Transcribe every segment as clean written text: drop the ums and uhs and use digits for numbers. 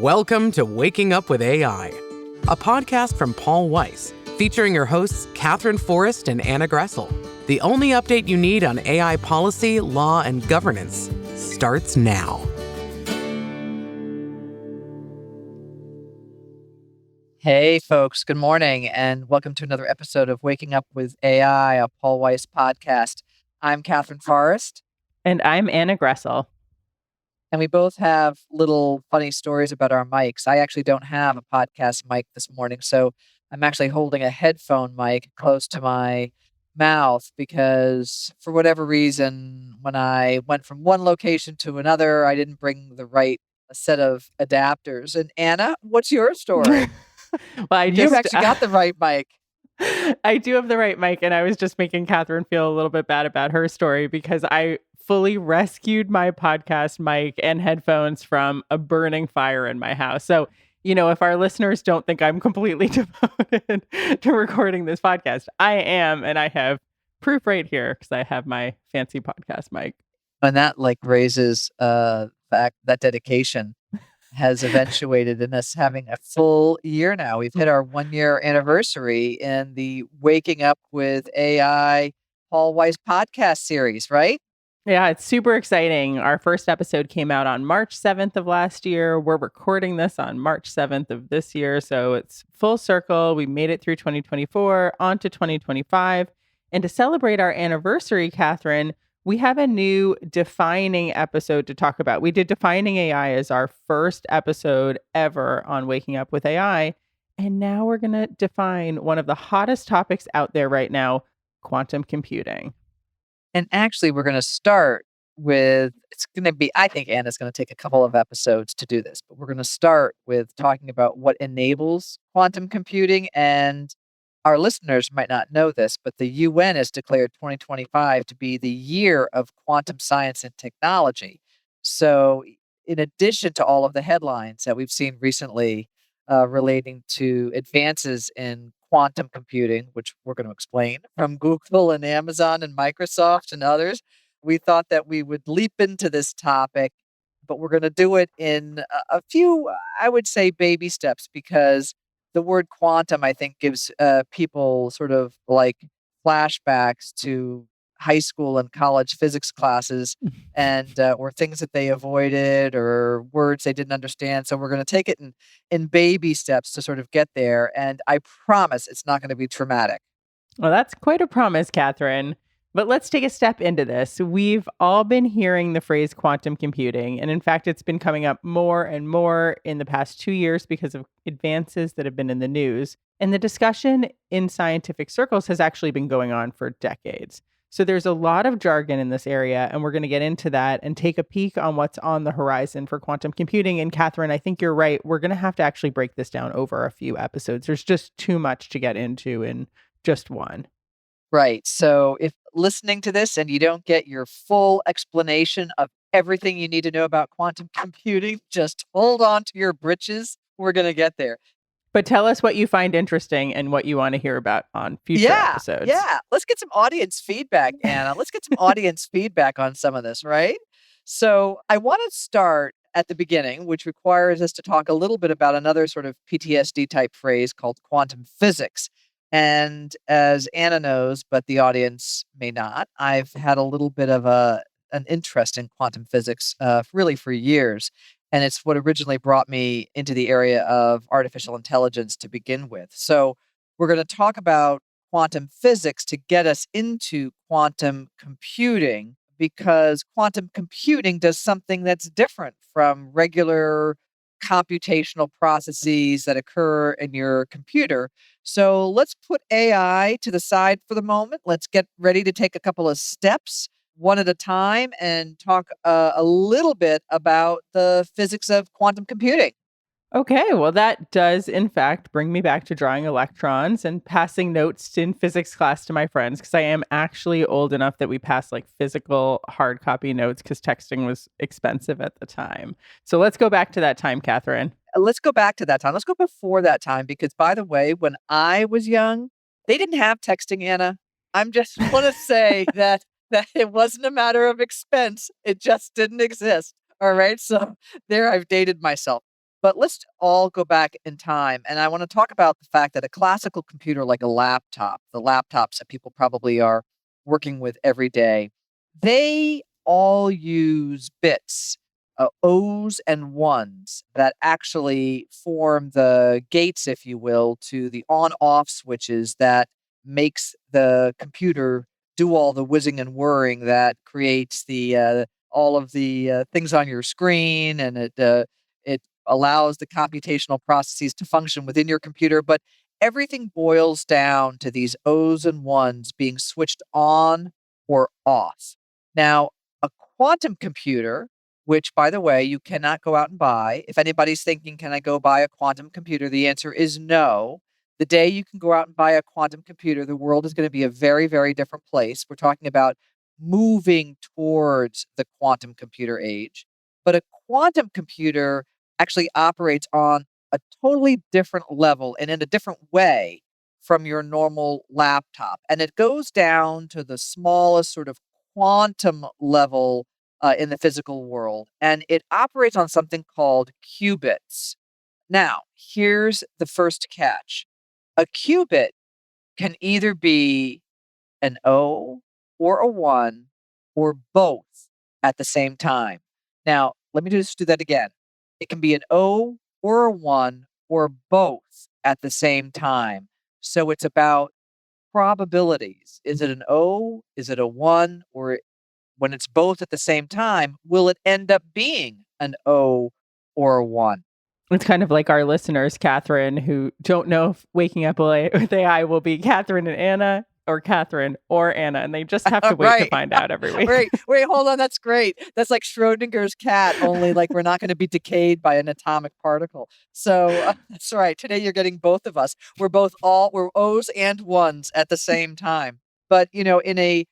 Welcome to Waking Up with AI, a podcast from Weiss, featuring your hosts Katherine, Forrest, and Anna Gressel. The only update you need on AI policy, law, and governance starts now. Hey, folks. Good morning, and welcome to another episode of Waking Up with AI, a Weiss podcast. I'm Katherine, Forrest. And I'm Anna Gressel. And we both have little funny stories about our mics. I actually don't have a podcast mic this morning, so I'm actually holding a headphone mic close to my mouth because for whatever reason, when I went from one location to another, I didn't bring the right set of adapters. And Anna, what's your story? Well, You've actually got the right mic. I do have the right mic, and I was just making Katherine feel a little bit bad about her story because I fully rescued my podcast mic and headphones from a burning fire in my house. So, if our listeners don't think I'm completely devoted to recording this podcast, I am, and I have proof right here because I have my fancy podcast mic. And that raises fact that dedication has eventuated in us having a full year now. We've hit our 1-year anniversary in the Waking Up with AI Weiss podcast series, right? Yeah, it's super exciting. Our first episode came out on March 7th of last year. We're recording this on March 7th of this year. So it's full circle. We made it through 2024, on to 2025. And to celebrate our anniversary, Katherine, we have a new defining episode to talk about. We did Defining AI as our first episode ever on Waking Up with AI. And now we're going to define one of the hottest topics out there right now, quantum computing. And actually, we're going to start with, I think Anna's going to take a couple of episodes to do this, but we're going to start with talking about what enables quantum computing. And our listeners might not know this, but the UN has declared 2025 to be the year of quantum science and technology. So in addition to all of the headlines that we've seen recently relating to advances in quantum computing, which we're going to explain, from Google and Amazon and Microsoft and others, we thought that we would leap into this topic, but we're going to do it in a few, I would say, baby steps, because the word quantum, I think, gives people sort of flashbacks to high school and college physics classes and or things that they avoided or words they didn't understand. So we're going to take it in baby steps to sort of get there. And I promise it's not going to be traumatic. Well, that's quite a promise, Katherine. But let's take a step into this. We've all been hearing the phrase quantum computing. And in fact, it's been coming up more and more in the past 2 years because of advances that have been in the news. And the discussion in scientific circles has actually been going on for decades. So there's a lot of jargon in this area, and we're going to get into that and take a peek on what's on the horizon for quantum computing. And Katherine, I think you're right. We're going to have to actually break this down over a few episodes. There's just too much to get into in just one. Right. So if listening to this and you don't get your full explanation of everything you need to know about quantum computing, just hold on to your britches. We're going to get there. But tell us what you find interesting and what you want to hear about on future episodes. Yeah. Let's get some audience feedback, Anna. Let's get some audience feedback on some of this, right? So I want to start at the beginning, which requires us to talk a little bit about another sort of PTSD type phrase called quantum physics. And as Anna knows, but the audience may not, I've had a little bit of an interest in quantum physics really for years. And it's what originally brought me into the area of artificial intelligence to begin with. So we're going to talk about quantum physics to get us into quantum computing, because quantum computing does something that's different from regular computational processes that occur in your computer. So let's put AI to the side for the moment. Let's get ready to take a couple of steps one at a time and talk a little bit about the physics of quantum computing. Okay, well, that does, in fact, bring me back to drawing electrons and passing notes in physics class to my friends, because I am actually old enough that we passed physical hard copy notes because texting was expensive at the time. So let's go back to that time, Katherine. Let's go back to that time. Let's go before that time, because, by the way, when I was young, they didn't have texting, Anna. I'm just want to say that it wasn't a matter of expense. It just didn't exist. All right. So there, I've dated myself. But let's all go back in time. And I want to talk about the fact that a classical computer, like a laptop, the laptops that people probably are working with every day, they all use bits, O's and ones that actually form the gates, if you will, to the on-off switches that makes the computer do all the whizzing and whirring that creates the all of the things on your screen, and it allows the computational processes to function within your computer. But everything boils down to these O's and ones being switched on or off. Now, a quantum computer, which, by the way, you cannot go out and buy. If anybody's thinking, can I go buy a quantum computer? The answer is no. The day you can go out and buy a quantum computer, the world is going to be a very, very different place. We're talking about moving towards the quantum computer age. But a quantum computer actually operates on a totally different level and in a different way from your normal laptop. And it goes down to the smallest sort of quantum level in the physical world. And it operates on something called qubits. Now, here's the first catch. A qubit can either be an O or a 1 or both at the same time. Now, let me just do that again. It can be an O or a 1 or both at the same time. So it's about probabilities. Is it an O? Is it a 1? Or when it's both at the same time, will it end up being an O or a 1? It's kind of like our listeners, Katherine, who don't know if waking up with AI will be Katherine and Anna or Katherine or Anna, and they just have to wait to find out every week. Wait, hold on. That's great. That's like Schrodinger's cat, only like we're not going to be decayed by an atomic particle. So that's right. Today you're getting both of us. We're O's and ones at the same time. But in a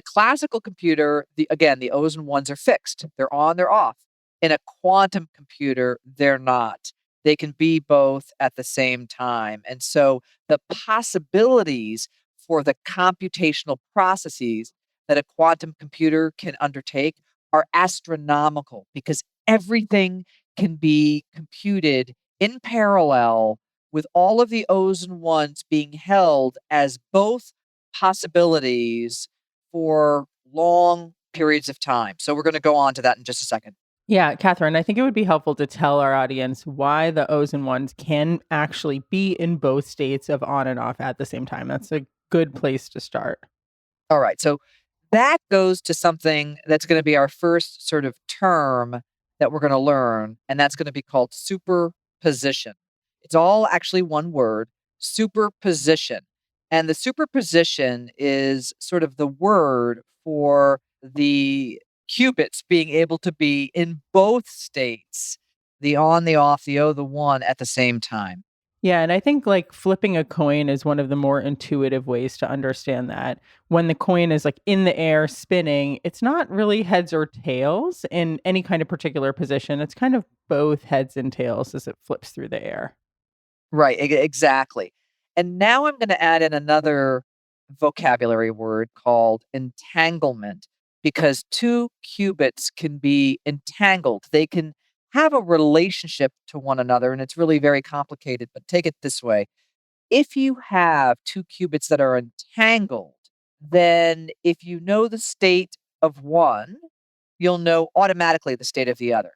classical computer, the O's and ones are fixed. They're on, they're off. In a quantum computer, they're not. They can be both at the same time. And so the possibilities for the computational processes that a quantum computer can undertake are astronomical because everything can be computed in parallel with all of the O's and ones being held as both possibilities for long periods of time. So we're going to go on to that in just a second. Yeah, Katherine, I think it would be helpful to tell our audience why the O's and ones can actually be in both states of on and off at the same time. That's a good place to start. All right. So that goes to something that's going to be our first sort of term that we're going to learn, and that's going to be called superposition. It's all actually one word, superposition. And the superposition is sort of the word for the qubits being able to be in both states, the on, the off, the O, the 1 at the same time. Yeah, and I think like flipping a coin is one of the more intuitive ways to understand that. When the coin is like in the air spinning, it's not really heads or tails in any kind of particular position. It's kind of both heads and tails as it flips through the air. Right, exactly. And now I'm going to add in another vocabulary word called entanglement, because two qubits can be entangled. They can have a relationship to one another, and it's really very complicated. But take it this way. If you have two qubits that are entangled, then if you know the state of one, you'll know automatically the state of the other.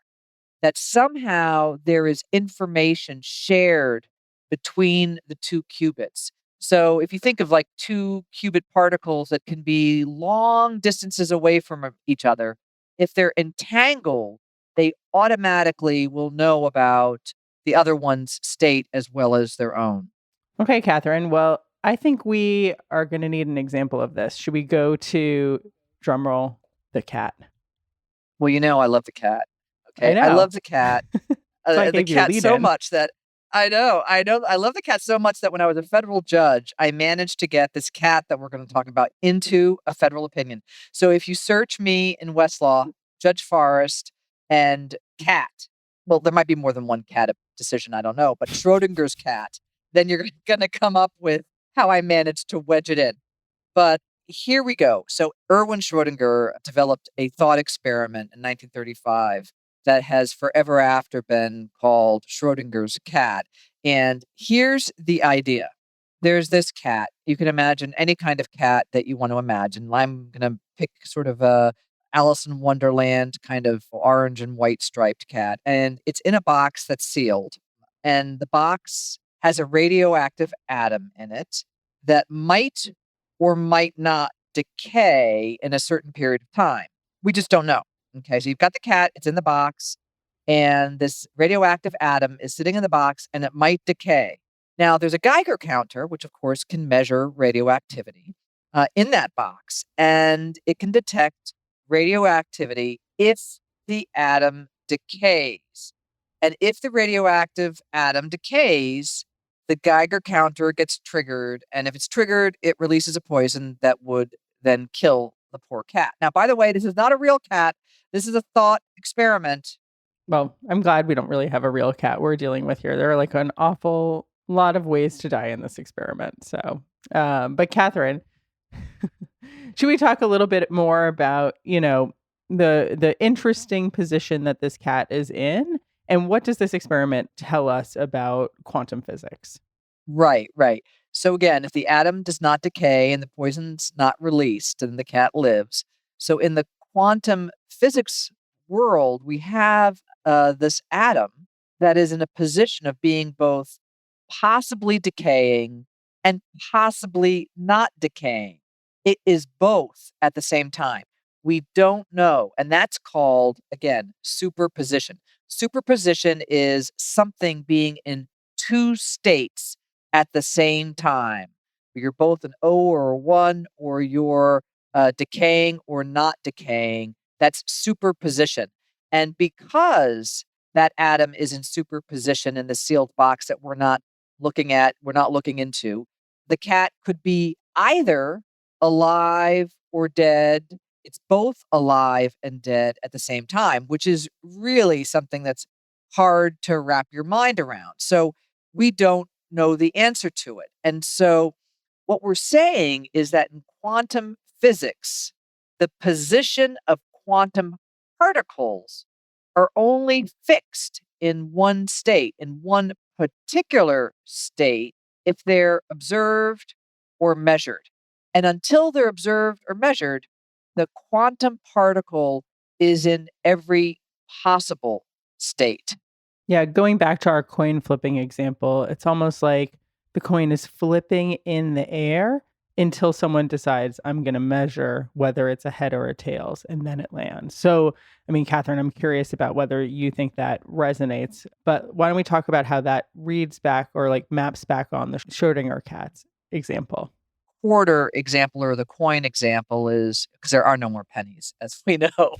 That somehow there is information shared between the two qubits. So if you think of like two qubit particles that can be long distances away from each other, if they're entangled, they automatically will know about the other one's state as well as their own. Okay, Katherine. Well, I think we are going to need an example of this. Should we go to drumroll the cat? Well, I love the cat. Okay, I know. I love the cat. The cat so in. much that I know. I love the cat so much that when I was a federal judge, I managed to get this cat that we're going to talk about into a federal opinion. So if you search me in Westlaw, Judge Forrest, and cat, well, there might be more than one cat decision, I don't know, but Schrodinger's cat, then you're going to come up with how I managed to wedge it in. But here we go. So Erwin Schrödinger developed a thought experiment in 1935 that has forever after been called Schrodinger's cat. And here's the idea. There's this cat. You can imagine any kind of cat that you want to imagine. I'm going to pick sort of a Alice in Wonderland kind of orange and white striped cat. And it's in a box that's sealed. And the box has a radioactive atom in it that might or might not decay in a certain period of time. We just don't know. Okay, so you've got the cat, it's in the box, and this radioactive atom is sitting in the box and it might decay. Now, there's a Geiger counter, which of course can measure radioactivity in that box, and it can detect radioactivity if the atom decays. And if the radioactive atom decays, the Geiger counter gets triggered. And if it's triggered, it releases a poison that would then kill the poor cat. Now, by the way, this is not a real cat. This is a thought experiment. Well, I'm glad we don't really have a real cat we're dealing with here. There are like an awful lot of ways to die in this experiment. So, but Katherine, should we talk a little bit more about, the interesting position that this cat is in? And what does this experiment tell us about quantum physics? Right, right. So again, if the atom does not decay and the poison's not released, then the cat lives. So in the quantum physics world, we have this atom that is in a position of being both possibly decaying and possibly not decaying. It is both at the same time. We don't know. And that's called, again, superposition. Superposition is something being in two states at the same time. You're both an O or a 1, or you're decaying or not decaying. That's superposition. And because that atom is in superposition in the sealed box that we're not looking at, we're not looking into, the cat could be either alive or dead. It's both alive and dead at the same time, which is really something that's hard to wrap your mind around. So we don't know the answer to it. And so what we're saying is that in quantum physics, the position of quantum particles are only fixed in one state, in one particular state, if they're observed or measured. And until they're observed or measured, the quantum particle is in every possible state. Yeah, going back to our coin flipping example, it's almost like the coin is flipping in the air until someone decides, I'm going to measure whether it's a head or a tails, and then it lands. So, I mean, Katherine, I'm curious about whether you think that resonates, but why don't we talk about how that reads back or like maps back on the Schrodinger cat's example? Quarter example, or the coin example, is because there are no more pennies, as we know.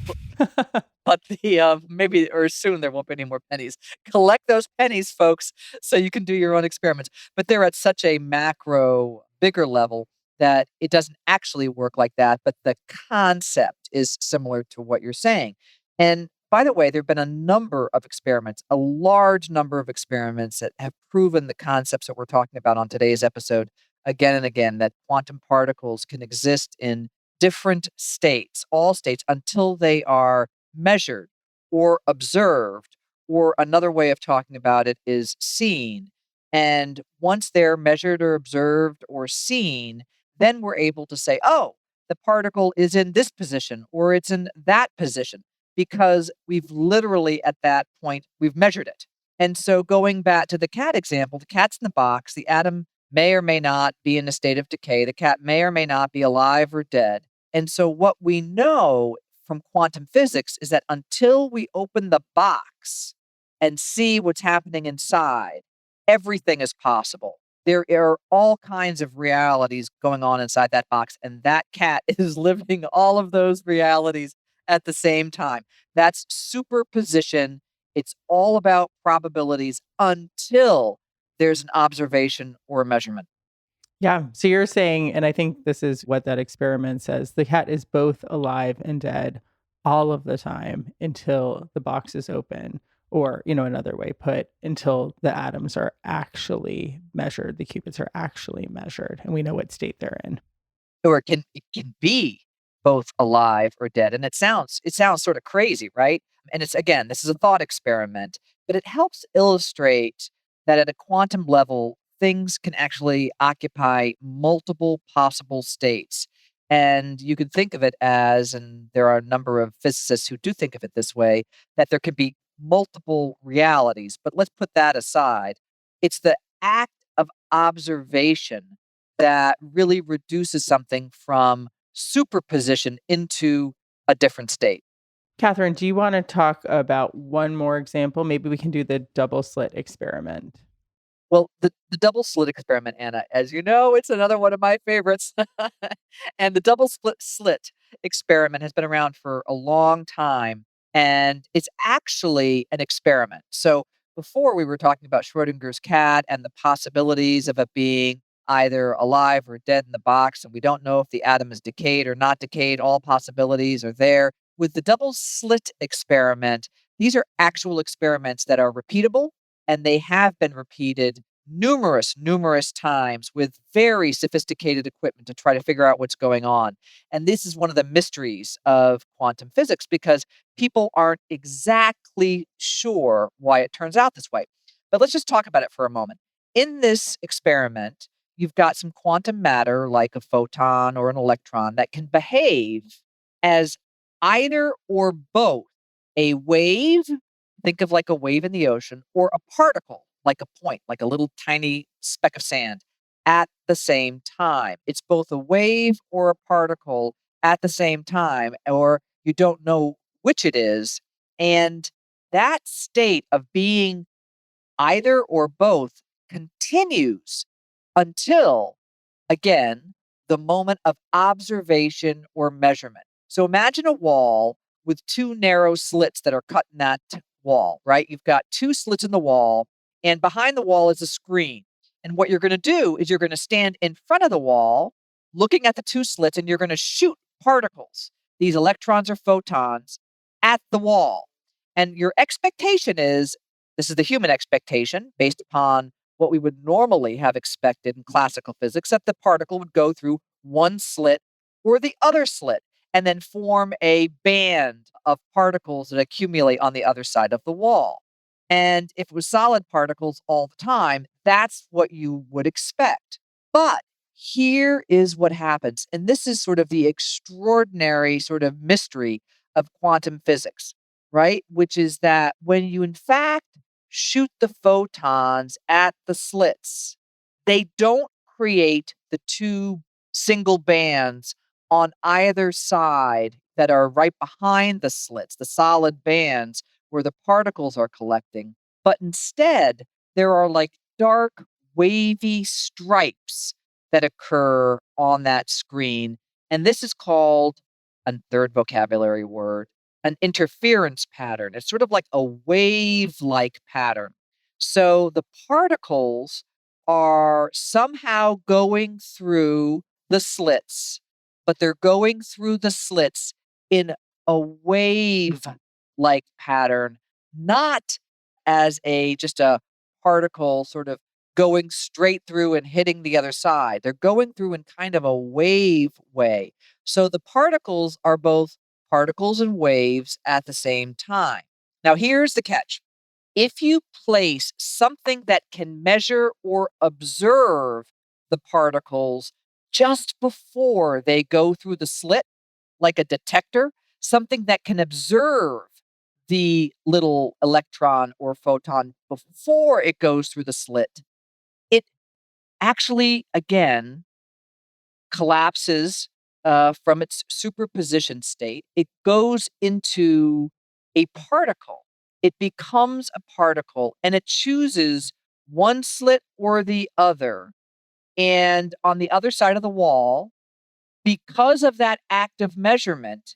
But the maybe or soon there won't be any more pennies. Collect those pennies, folks, so you can do your own experiments. But they're at such a macro, bigger level that it doesn't actually work like that. But the concept is similar to what you're saying. And by the way, there have been a number of experiments, a large number of experiments that have proven the concepts that we're talking about on today's episode again and again, that quantum particles can exist in different states, all states, until they are measured or observed, or another way of talking about it is seen. And once they're measured or observed or seen, then we're able to say, oh, the particle is in this position or it's in that position, because we've literally at that point, we've measured it. And so going back to the cat example, the cat's in the box, the atom may or may not be in a state of decay. The cat may or may not be alive or dead. And so what we know from quantum physics is that until we open the box and see what's happening inside, everything is possible. There are all kinds of realities going on inside that box, and that cat is living all of those realities at the same time. That's superposition. It's all about probabilities until there's an observation or a measurement. Yeah. So you're saying, and I think this is what that experiment says, the cat is both alive and dead all of the time until the box is open, or, another way put, until the atoms are actually measured, the qubits are actually measured, and we know what state they're in. Or it can be both alive or dead. And it sounds sort of crazy, right? And it's again, this is a thought experiment, but it helps illustrate that at a quantum level, things can actually occupy multiple possible states. And you can think of it as, and there are a number of physicists who do think of it this way, that there could be multiple realities. But let's put that aside. It's the act of observation that really reduces something from superposition into a different state. Catherine, do you want to talk about one more example? Maybe we can do the double slit experiment. Well, the double slit experiment, Anna, as you know, it's another one of my favorites. And the double slit experiment has been around for a long time, and it's actually an experiment. So before we were talking about Schrodinger's cat and the possibilities of it being either alive or dead in the box, and we don't know if the atom is decayed or not decayed. All possibilities are there. With the double slit experiment, these are actual experiments that are repeatable, and they have been repeated numerous times with very sophisticated equipment to try to figure out what's going on. And this is one of the mysteries of quantum physics because people aren't exactly sure why it turns out this way. But let's just talk about it for a moment. In this experiment, you've got some quantum matter like a photon or an electron that can behave as either or both a wave. Think of like a wave in the ocean, or a particle, like a point, like a little tiny speck of sand, at the same time. It's both a wave or a particle at the same time, or you don't know which it is. And that state of being either or both continues until, again, the moment of observation or measurement. So imagine a wall with two narrow slits that are cut in that wall, right? You've got two slits in the wall, and behind the wall is a screen. And what you're going to do is you're going to stand in front of the wall, looking at the two slits, and you're going to shoot particles, these electrons or photons, at the wall. And your expectation is this is the human expectation based upon what we would normally have expected in classical physics, that the particle would go through one slit or the other slit and then form a band of particles that accumulate on the other side of the wall. And if it was solid particles all the time, that's what you would expect. But here is what happens. And this is sort of the extraordinary sort of mystery of quantum physics, right? Which is that when you, in fact, shoot the photons at the slits, they don't create the two single bands on either side that are right behind the slits, the solid bands where the particles are collecting. But instead, there are like dark, wavy stripes that occur on that screen. And this is called a third vocabulary word, an interference pattern. It's sort of like a wave-like pattern. So the particles are somehow going through the slits, but they're going through the slits in a wave-like pattern, not as a just a particle sort of going straight through and hitting the other side. They're going through in kind of a wave way. So the particles are both particles and waves at the same time. Now, here's the catch. If you place something that can measure or observe the particles just before they go through the slit, like a detector, something that can observe the little electron or photon before it goes through the slit, it actually, again, collapses from its superposition state. It goes into a particle. It becomes a particle and it chooses one slit or the other. And on the other side of the wall, because of that act of measurement,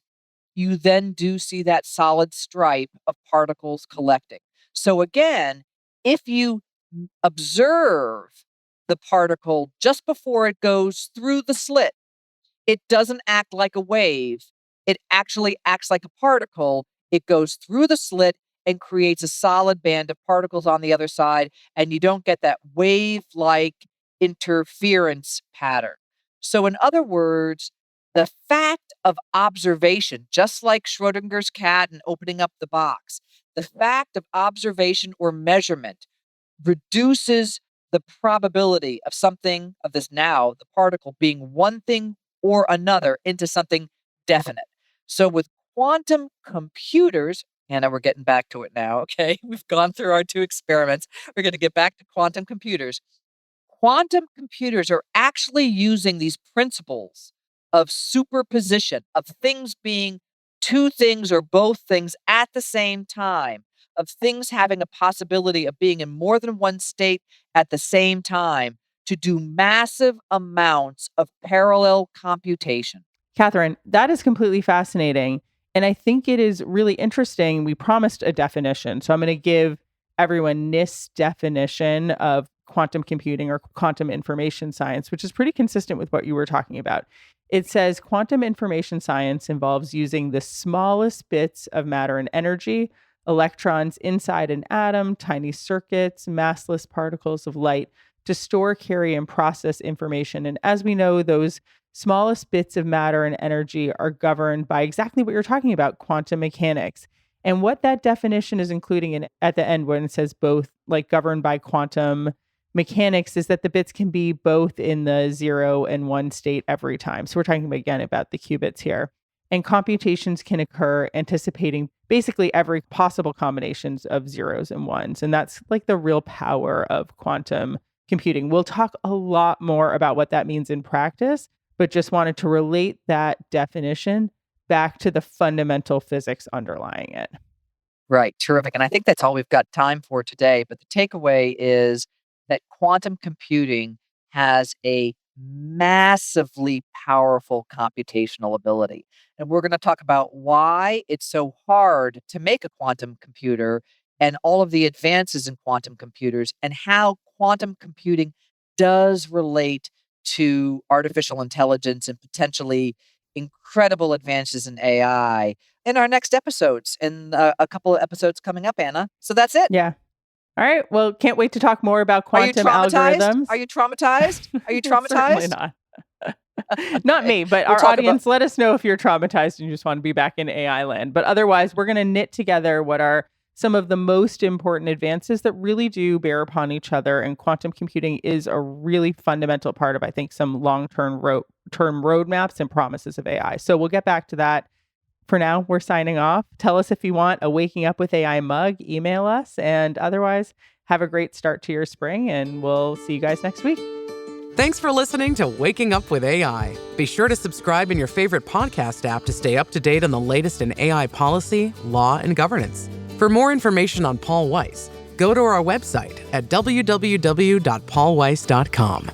you then do see that solid stripe of particles collecting. So again, if you observe the particle just before it goes through the slit, it doesn't act like a wave. It actually acts like a particle. It goes through the slit and creates a solid band of particles on the other side, and you don't get that wave-like interference pattern. So in other words, the fact of observation, just like Schrodinger's cat and opening up the box, the fact of observation or measurement reduces the probability of something of this now, the particle being one thing or another into something definite. So with quantum computers, Anna, we're getting back to it now, okay? We've gone through our 2 experiments. We're going to get back to quantum computers. Quantum computers are actually using these principles of superposition, of things being 2 things or both things at the same time, of things having a possibility of being in more than one state at the same time to do massive amounts of parallel computation. Katherine, that is completely fascinating. And I think it is really interesting. We promised a definition. So I'm going to give everyone NIST's definition of quantum computing or quantum information science, which is pretty consistent with what you were talking about. It says quantum information science involves using the smallest bits of matter and energy, electrons inside an atom, tiny circuits, massless particles of light, to store, carry, and process information. And as we know, those smallest bits of matter and energy are governed by exactly what you're talking about, quantum mechanics. And what that definition is including in at the end when it says both, like governed by quantum mechanics, is that the bits can be both in the 0 and 1 state every time. So we're talking again about the qubits here. And computations can occur anticipating basically every possible combinations of zeros and ones. And that's like the real power of quantum computing. We'll talk a lot more about what that means in practice, but just wanted to relate that definition back to the fundamental physics underlying it. Right. Terrific. And I think that's all we've got time for today. But the takeaway is that quantum computing has a massively powerful computational ability. And we're going to talk about why it's so hard to make a quantum computer and all of the advances in quantum computers and how quantum computing does relate to artificial intelligence and potentially incredible advances in AI in our next episodes, in a couple of episodes coming up, Anna. So that's it. Yeah. All right. Well, can't wait to talk more about quantum algorithms. Are you traumatized? Are you traumatized? Certainly not. Not me, but our audience, let us know if you're traumatized and you just want to be back in AI land. But otherwise, we're going to knit together what are some of the most important advances that really do bear upon each other. And quantum computing is a really fundamental part of, I think, some long-term roadmaps and promises of AI. So we'll get back to that. For now, we're signing off. Tell us if you want a Waking Up with AI mug, email us. And otherwise, have a great start to your spring, and we'll see you guys next week. Thanks for listening to Waking Up with AI. Be sure to subscribe in your favorite podcast app to stay up to date on the latest in AI policy, law, and governance. For more information on Paul Weiss, go to our website at www.paulweiss.com.